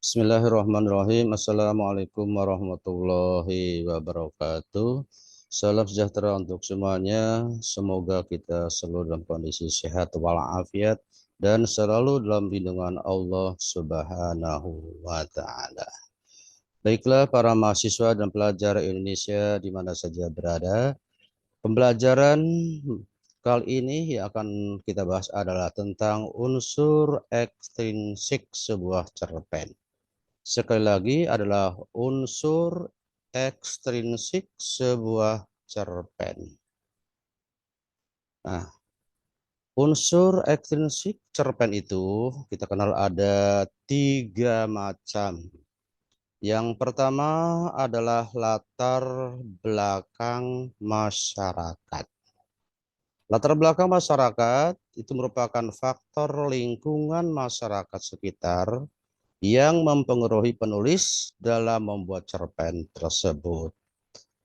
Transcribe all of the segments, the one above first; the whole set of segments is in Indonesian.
Bismillahirrahmanirrahim. Assalamualaikum warahmatullahi wabarakatuh. Salam sejahtera untuk semuanya. Semoga kita selalu dalam kondisi sehat walafiat dan selalu dalam lindungan Allah Subhanahu wa Ta'ala. Baiklah para mahasiswa dan pelajar Indonesia di mana saja berada. Pembelajaran kali ini yang akan kita bahas adalah tentang unsur ekstrinsik sebuah cerpen. Sekali lagi adalah unsur ekstrinsik sebuah cerpen. Nah, unsur ekstrinsik cerpen itu kita kenal ada 3 macam. Yang pertama adalah latar belakang masyarakat. Latar belakang masyarakat itu merupakan faktor lingkungan masyarakat sekitar yang mempengaruhi penulis dalam membuat cerpen tersebut.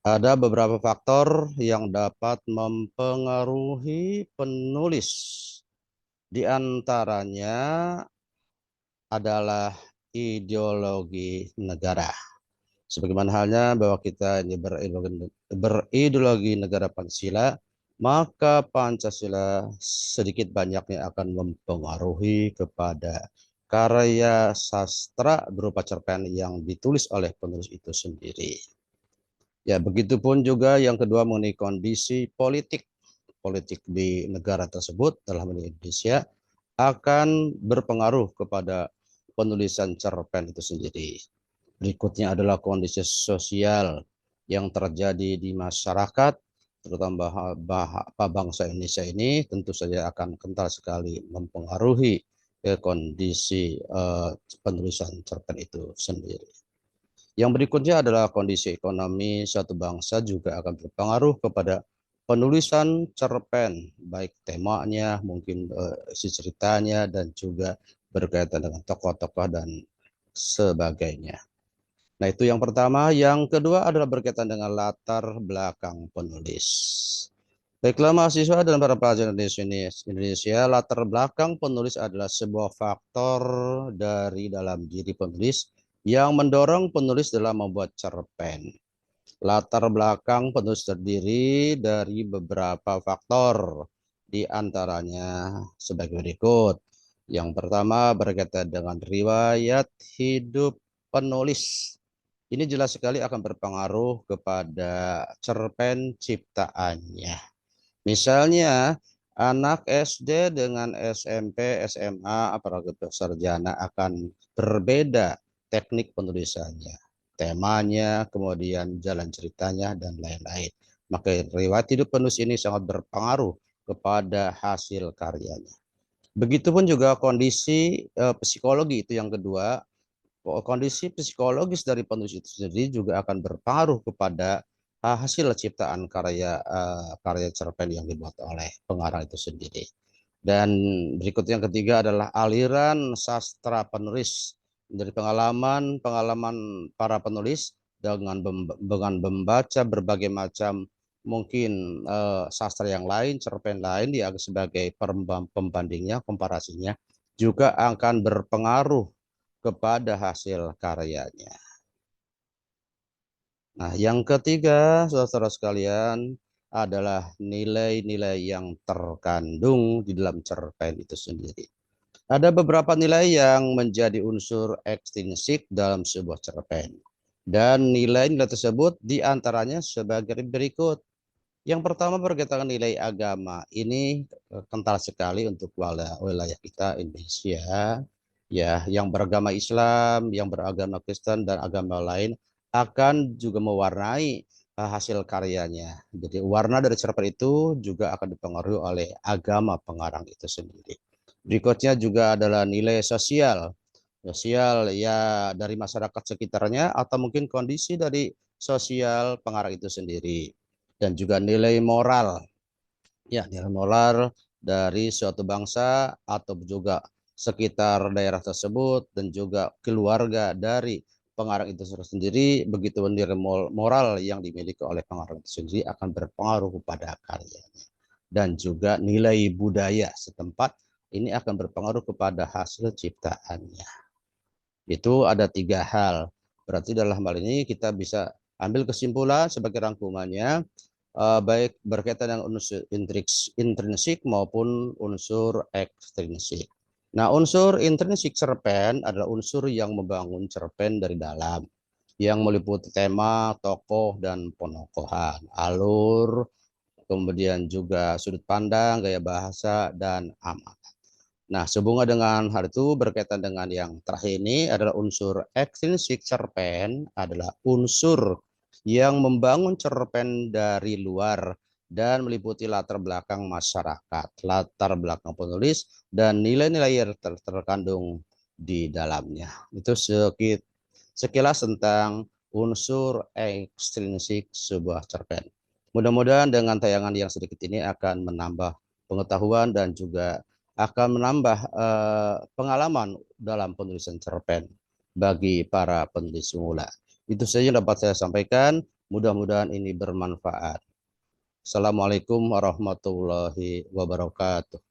Ada beberapa faktor yang dapat mempengaruhi penulis. Di antaranya adalah ideologi negara. Sebagaimana halnya bahwa kita ini berideologi negara Pancasila, maka Pancasila sedikit banyaknya akan mempengaruhi kepada karya sastra berupa cerpen yang ditulis oleh penulis itu sendiri. Ya, begitupun juga yang kedua mengenai kondisi politik di negara tersebut dalam Indonesia akan berpengaruh kepada penulisan cerpen itu sendiri. Berikutnya adalah kondisi sosial yang terjadi di masyarakat, terutama bangsa Indonesia ini tentu saja akan kental sekali mempengaruhi kondisi penulisan cerpen itu sendiri. Yang berikutnya adalah kondisi ekonomi suatu bangsa juga akan berpengaruh kepada penulisan cerpen, baik temanya, mungkin isi ceritanya, dan juga berkaitan dengan tokoh-tokoh dan sebagainya. Nah, itu yang pertama. Yang kedua adalah berkaitan dengan latar belakang penulis. Baiklah mahasiswa dan para pelajar Indonesia, latar belakang penulis adalah sebuah faktor dari dalam diri penulis yang mendorong penulis dalam membuat cerpen. Latar belakang penulis terdiri dari beberapa faktor, di antaranya sebagai berikut. Yang pertama berkaitan dengan riwayat hidup penulis. Ini jelas sekali akan berpengaruh kepada cerpen ciptaannya. Misalnya, anak SD dengan SMP, SMA, apalagi sarjana akan berbeda teknik penulisannya, temanya, kemudian jalan ceritanya, dan lain-lain. Maka riwayat hidup penulis ini sangat berpengaruh kepada hasil karyanya. Begitupun juga kondisi psikologi itu yang kedua. Kondisi psikologis dari penulis itu sendiri juga akan berpengaruh kepada hasil ciptaan karya cerpen yang dibuat oleh pengarang itu sendiri. Dan berikut yang ketiga adalah aliran sastra penulis dari pengalaman para penulis dengan membaca berbagai macam mungkin sastra yang lain, cerpen lain dia sebagai pembandingnya, komparasinya juga akan berpengaruh kepada hasil karyanya. Nah, yang ketiga, saudara sekalian, adalah nilai-nilai yang terkandung di dalam cerpen itu sendiri. Ada beberapa nilai yang menjadi unsur ekstrinsik dalam sebuah cerpen. Dan nilai-nilai tersebut diantaranya sebagai berikut. Yang pertama berkaitan dengan nilai agama. Ini kental sekali untuk wilayah kita Indonesia. Ya, yang beragama Islam, yang beragama Kristen dan agama lain akan juga mewarnai hasil karyanya. Jadi warna dari cerpen itu juga akan dipengaruhi oleh agama pengarang itu sendiri. Berikutnya juga adalah nilai sosial. Sosial ya dari masyarakat sekitarnya atau mungkin kondisi dari sosial pengarang itu sendiri. Dan juga nilai moral. Ya, nilai moral dari suatu bangsa atau juga sekitar daerah tersebut dan juga keluarga dari pengarang itu sendiri, begitu nilai moral yang dimiliki oleh pengarang itu sendiri akan berpengaruh kepada karyanya. Dan juga nilai budaya setempat ini akan berpengaruh kepada hasil ciptaannya. Itu ada 3 hal. Berarti dalam hal ini kita bisa ambil kesimpulan sebagai rangkumannya, baik berkaitan dengan unsur intrinsik maupun unsur ekstrinsik. Nah, unsur intrinsik cerpen adalah unsur yang membangun cerpen dari dalam, yang meliputi tema, tokoh, dan penokohan, alur, kemudian juga sudut pandang, gaya bahasa, dan amat. Nah, sehubungan dengan hal itu berkaitan dengan yang terakhir ini adalah unsur ekstrinsik cerpen adalah unsur yang membangun cerpen dari luar dan meliputi latar belakang masyarakat, latar belakang penulis, dan nilai-nilai yang terkandung di dalamnya. Itu sekilas tentang unsur ekstrinsik sebuah cerpen. Mudah-mudahan dengan tayangan yang sedikit ini akan menambah pengetahuan dan juga akan menambah pengalaman dalam penulisan cerpen bagi para penulis pemula. Itu saja yang dapat saya sampaikan. Mudah-mudahan ini bermanfaat. Assalamualaikum warahmatullahi wabarakatuh.